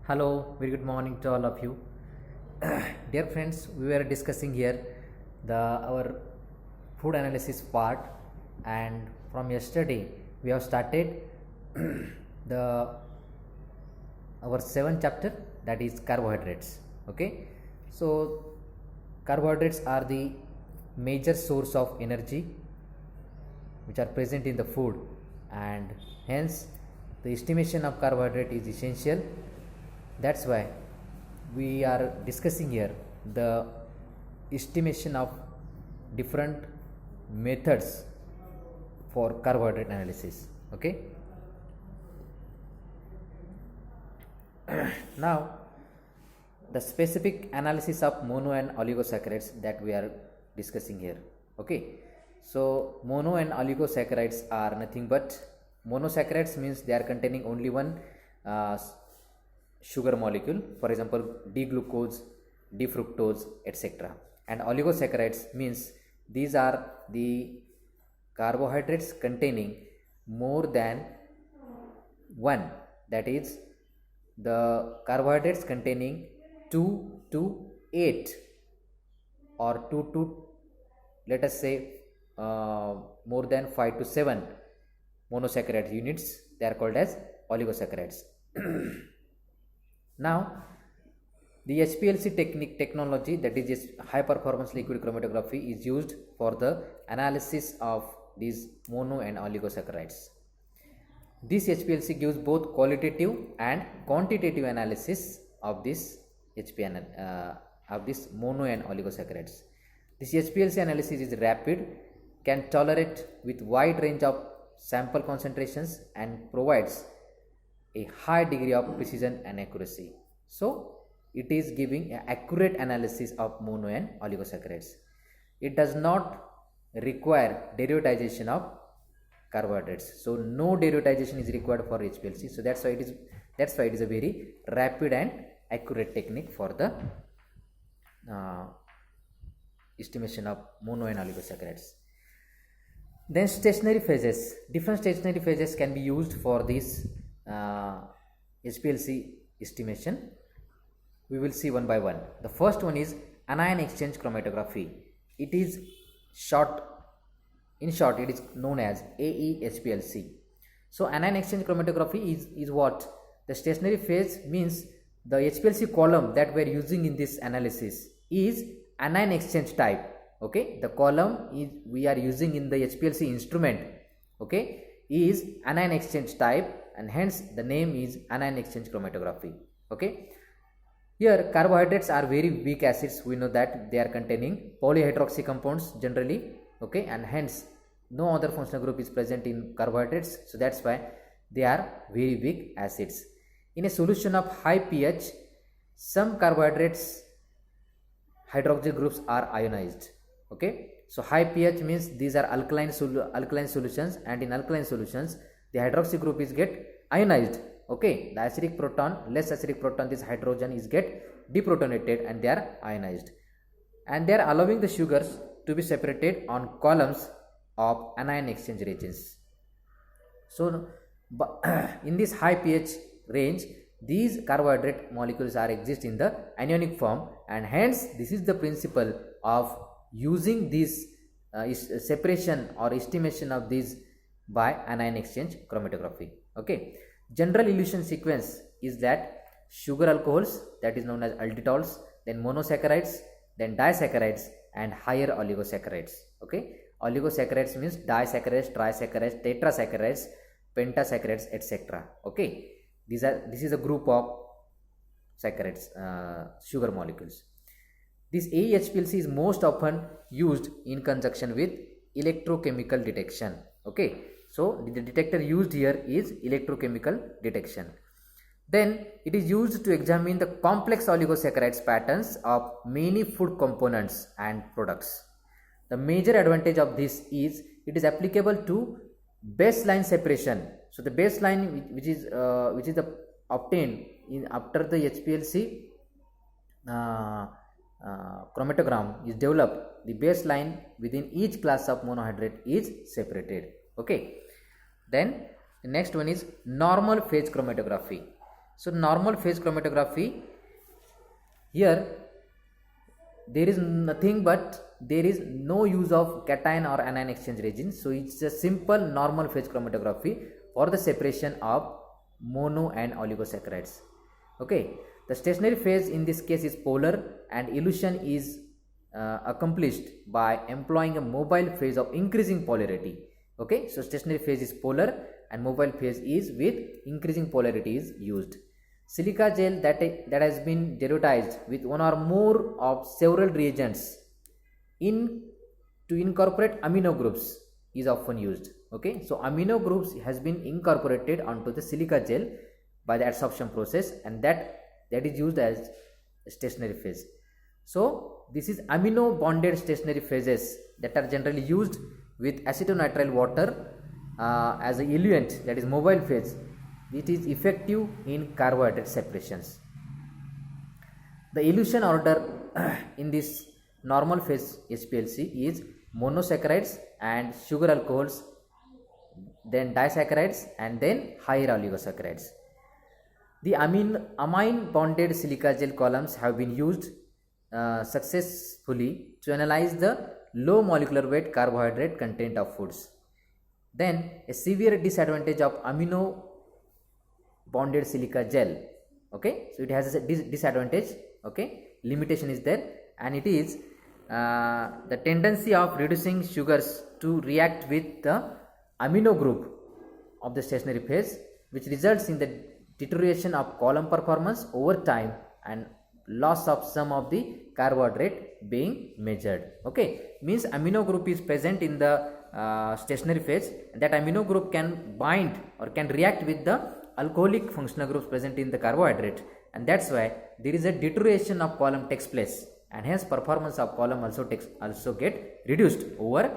Hello, very good morning to all of you. Dear friends, we were discussing here the our food analysis part, and from yesterday we have started the our seventh chapter, that is carbohydrates. Okay, so carbohydrates are the major source of energy which are present in the food, and hence the estimation of carbohydrate is essential. That's why we are discussing here the estimation of different methods for carbohydrate analysis. Okay, now the specific analysis of mono and oligosaccharides that we are discussing here. Okay, so mono and oligosaccharides are nothing but, monosaccharides means they are containing only one sugar molecule, for example D-glucose, D-fructose, etc. And oligosaccharides means these are the carbohydrates containing more than one, that is the carbohydrates containing 2 to 8 or 2 to, let us say, more than 5 to 7 monosaccharide units, they are called as oligosaccharides. Now the HPLC technology, that is high performance liquid chromatography, is used for the analysis of these mono and oligosaccharides. This HPLC gives both qualitative and quantitative analysis of this of this mono and oligosaccharides. This HPLC analysis is rapid, can tolerate with wide range of sample concentrations, and provides a high degree of precision and accuracy. So it is giving an accurate analysis of mono and oligosaccharides. It does not require derivatization of carbohydrates. So no derivatization is required for HPLC. So that's why it is a very rapid and accurate technique for the estimation of mono and oligosaccharides. Then stationary phases. Different stationary phases can be used for this HPLC estimation. We will see one by one. The first one is anion exchange chromatography. It is in short it is known as AEHPLC. So anion exchange chromatography is what? The stationary phase means the HPLC column that we are using in this analysis is anion exchange type. Okay, the column we are using in the HPLC instrument, okay, is anion exchange type, and hence the name is anion exchange chromatography. Okay, here carbohydrates are very weak acids. We know that they are containing polyhydroxy compounds generally. Okay, and hence no other functional group is present in carbohydrates, so that's why they are very weak acids. In a solution of high pH, some carbohydrates hydroxy groups are ionized. Okay, so high pH means these are alkaline solutions, and in alkaline solutions the hydroxy group is get ionized. Okay, the acidic proton, less acidic proton, this hydrogen is get deprotonated and they are ionized, and they are allowing the sugars to be separated on columns of anion exchange regions. So in this high pH range, these carbohydrate molecules are exist in the anionic form, and hence this is the principle of using this separation or estimation of these by anion exchange chromatography. Okay, general elution sequence is that sugar alcohols, that is known as alditols, then monosaccharides, then disaccharides, and higher oligosaccharides. Okay, oligosaccharides means disaccharides, trisaccharides, tetrasaccharides, pentasaccharides, etc. Okay, this is a group of saccharides, sugar molecules. This AEHPLC is most often used in conjunction with electrochemical detection. Okay, so the detector used here is electrochemical detection. Then it is used to examine the complex oligosaccharides patterns of many food components and products. The major advantage of this is it is applicable to baseline separation. So the baseline which is obtained in after the HPLC chromatogram is developed, the baseline within each class of monohydrate is separated. Okay, then the next one is normal phase chromatography. So normal phase chromatography, here there is nothing but there is no use of cation or anion exchange reagents. So it's a simple normal phase chromatography for the separation of mono and oligosaccharides. Okay, the stationary phase in this case is polar, and elution is accomplished by employing a mobile phase of increasing polarity. Okay, so stationary phase is polar and mobile phase is with increasing polarity is used. Silica gel that has been derived with one or more of several reagents to incorporate amino groups is often used. Okay, so amino groups has been incorporated onto the silica gel by the adsorption process, and that is used as stationary phase. So this is amino bonded stationary phases that are generally used with acetonitrile water as a eluent, that is mobile phase. It is effective in carbohydrate separations. The elution order in this normal phase HPLC is monosaccharides and sugar alcohols, then disaccharides, and then higher oligosaccharides. The amine bonded silica gel columns have been used successfully to analyze the low molecular weight carbohydrate content of foods. Then a severe disadvantage of amino bonded silica gel, okay, so it has a disadvantage, okay, limitation is there, and it is the tendency of reducing sugars to react with the amino group of the stationary phase, which results in the deterioration of column performance over time and loss of some of the carbohydrate being measured. Okay, means amino group is present in the stationary phase, and that amino group can bind or can react with the alcoholic functional groups present in the carbohydrate, and that's why there is a deterioration of column takes place, and hence performance of column also get reduced over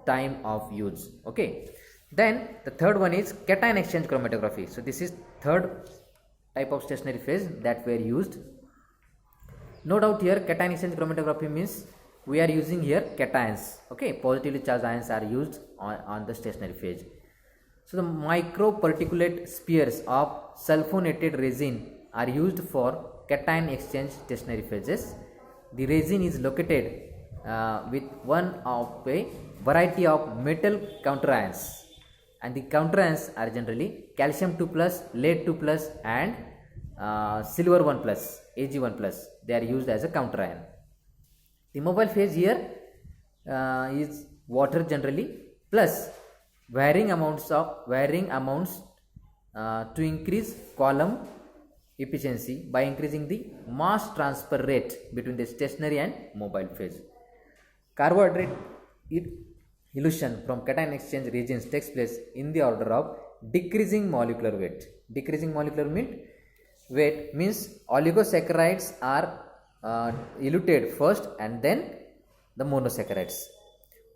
time of use. Okay, then the third one is cation exchange chromatography. So this is third type of stationary phase that were used. No doubt here cation exchange chromatography means we are using here cations. Okay, positively charged ions are used on the stationary phase. So the microparticulate spheres of sulfonated resin are used for cation exchange stationary phases. The resin is located with one of a variety of metal counterions, and the counterions are generally calcium 2+, lead 2+, and silver 1+, Ag1+. They are used as a counterion. The mobile phase here is water generally plus varying amounts to increase column efficiency by increasing the mass transfer rate between the stationary and mobile phase. Carbohydrate elution from cation exchange reagents takes place in the order of decreasing molecular weight. Decreasing molecular weight means oligosaccharides are eluted first and then the monosaccharides.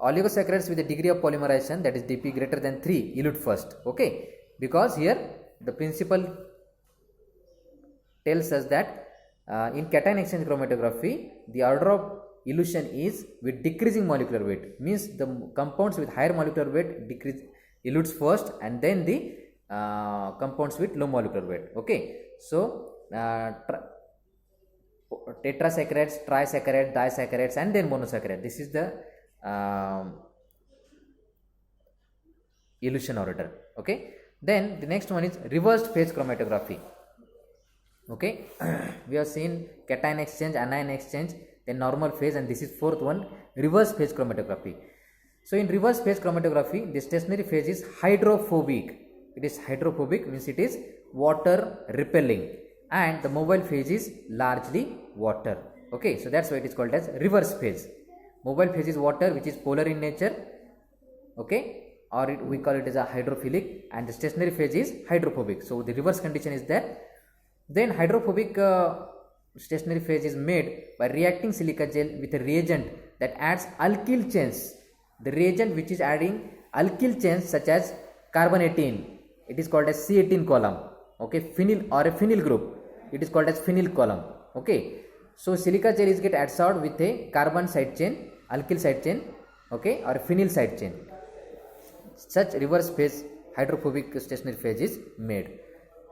Oligosaccharides with a degree of polymerization, that is dP greater than 3, elute first. Okay, because here the principle tells us that in cation exchange chromatography the order of elution is with decreasing molecular weight, means the compounds with higher molecular weight elutes first and then the compounds with low molecular weight. Okay, so tetrasaccharides, trisaccharides, disaccharides, and then monosaccharide. This is the elution order. Okay, then the next one is reversed phase chromatography. Okay, we have seen cation exchange, anion exchange, then normal phase, and this is fourth one, reverse phase chromatography. So in reverse phase chromatography, the stationary phase is hydrophobic. It is hydrophobic, means it is water repelling, and the mobile phase is largely water. Okay, so that's why it is called as reverse phase. Mobile phase is water, which is polar in nature. Okay, or we call it as a hydrophilic, and the stationary phase is hydrophobic. So the reverse condition is there. Then hydrophobic stationary phase is made by reacting silica gel with a reagent that adds alkyl chains. The reagent which is adding alkyl chains such as carbon 18, it is called as C18 column. Okay, phenyl or a phenyl group, it is called as phenyl column. Okay, so silica gel is get adsorbed with a carbon side chain, alkyl side chain, okay, or a phenyl side chain. Such reverse phase hydrophobic stationary phase is made.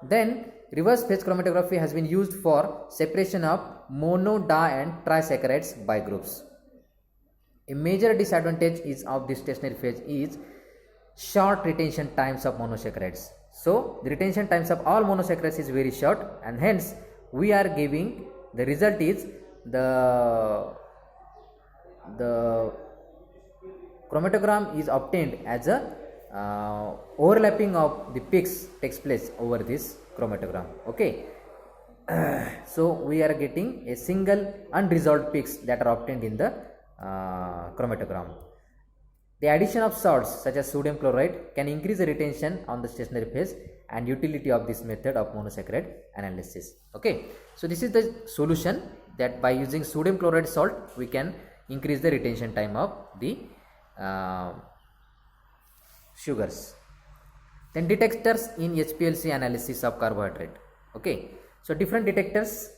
Then Reverse phase chromatography has been used for separation of mono, di and trisaccharides by groups. A major disadvantage is of this stationary phase is short retention times of monosaccharides. So the retention times of all monosaccharides is very short, and hence we are giving the result is the chromatogram is obtained as a overlapping of the peaks takes place over this chromatogram. Okay. So we are getting a single unresolved peaks that are obtained in the chromatogram. The addition of salts such as sodium chloride can increase the retention on the stationary phase and utility of this method of monosaccharide analysis. Okay, so this is the solution, that by using sodium chloride salt we can increase the retention time of the sugars. Then detectors in HPLC analysis of carbohydrate. Okay, so different detectors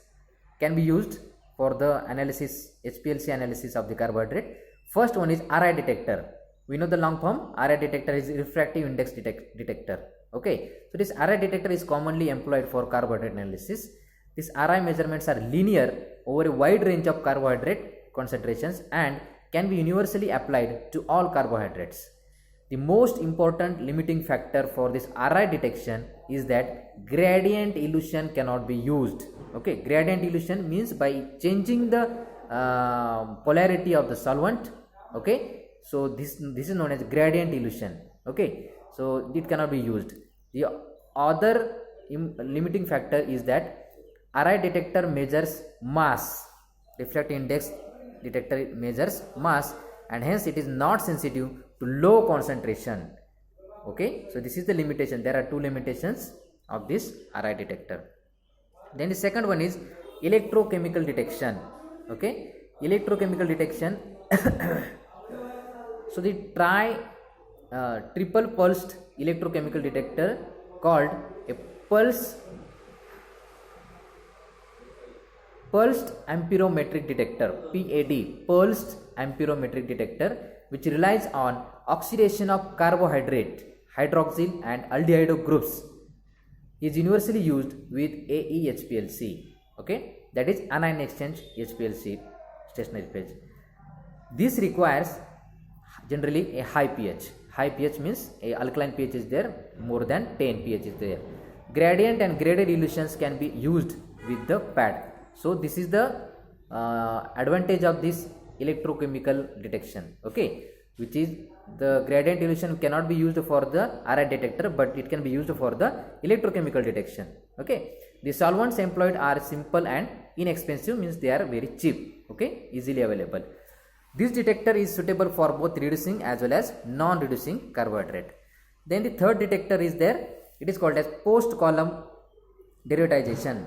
can be used for the analysis, HPLC analysis of the carbohydrate. First one is RI detector. We know the long form. RI detector is refractive index detector. Okay, so this RI detector is commonly employed for carbohydrate analysis. These RI measurements are linear over a wide range of carbohydrate concentrations and can be universally applied to all carbohydrates. The most important limiting factor for this RI detection is that gradient elution cannot be used. Okay, gradient elution means by changing the polarity of the solvent. Okay, so this is known as gradient elution. Okay, so it cannot be used. The other limiting factor is that RI detector measures mass. Refractive index detector measures mass, and hence it is not sensitive to low concentration. Okay, so this is the limitation. There are two limitations of this RI detector. Then the second one is electrochemical detection. Okay, electrochemical detection. So the triple pulsed electrochemical detector called a pulsed amperometric detector, PAD, pulsed amperometric detector, which relies on oxidation of carbohydrate, hydroxyl and aldehydo groups, is universally used with AE-HPLC. Okay, that is anion exchange HPLC stationary phase. This requires generally a high pH. High pH means a alkaline pH is there, more than 10 pH is there. Gradient and graded elutions can be used with the pad. So this is the advantage of this electrochemical detection. Okay, which is the gradient elution cannot be used for the RI detector, but it can be used for the electrochemical detection. Okay, the solvents employed are simple and inexpensive, means they are very cheap. Okay, easily available. This detector is suitable for both reducing as well as non-reducing carbohydrate. Then the third detector is there. It is called as post-column derivatization.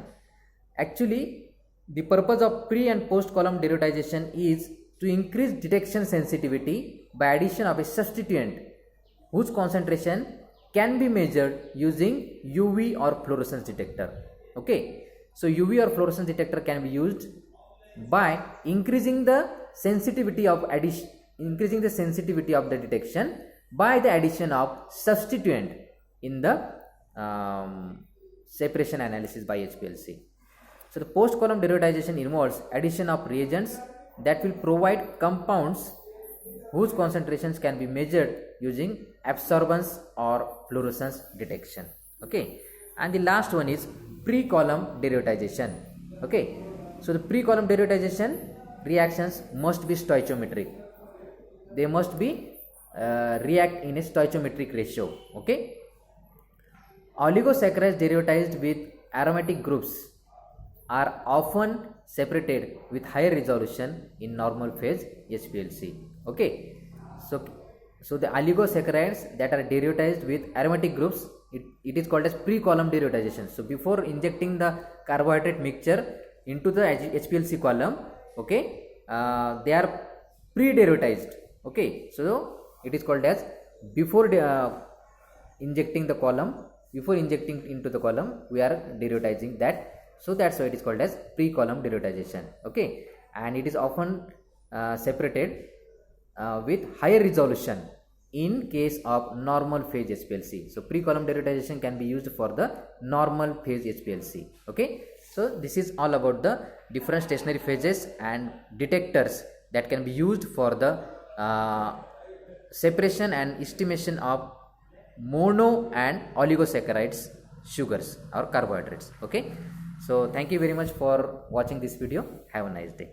Actually, the purpose of pre and post-column derivatization is to increase detection sensitivity by addition of a substituent whose concentration can be measured using UV or fluorescence detector. Okay, so UV or fluorescence detector can be used by increasing the sensitivity of the detection by the addition of substituent in the separation analysis by HPLC. So the post-column derivatization involves addition of reagents that will provide compounds whose concentrations can be measured using absorbance or fluorescence detection. Okay, and the last one is pre-column derivatization. Okay, so the pre-column derivatization reactions must be stoichiometric. They must be react in a stoichiometric ratio. Okay, oligosaccharides derivatized with aromatic groups are often separated with higher resolution in normal phase HPLC. Okay, so the oligosaccharides that are derivatized with aromatic groups, it is called as pre-column derivatization. So before injecting the carbohydrate mixture into the HPLC column, okay, they are pre-derivatized. Okay, so it is called as before injecting the column, before injecting into the column we are derivatizing that. So that's why it is called as pre-column derivatization. Okay, and it is often separated with higher resolution in case of normal phase HPLC. So pre-column derivatization can be used for the normal phase HPLC. Okay, so this is all about the different stationary phases and detectors that can be used for the separation and estimation of mono and oligosaccharides, sugars or carbohydrates. Okay, so thank you very much for watching this video. Have a nice day.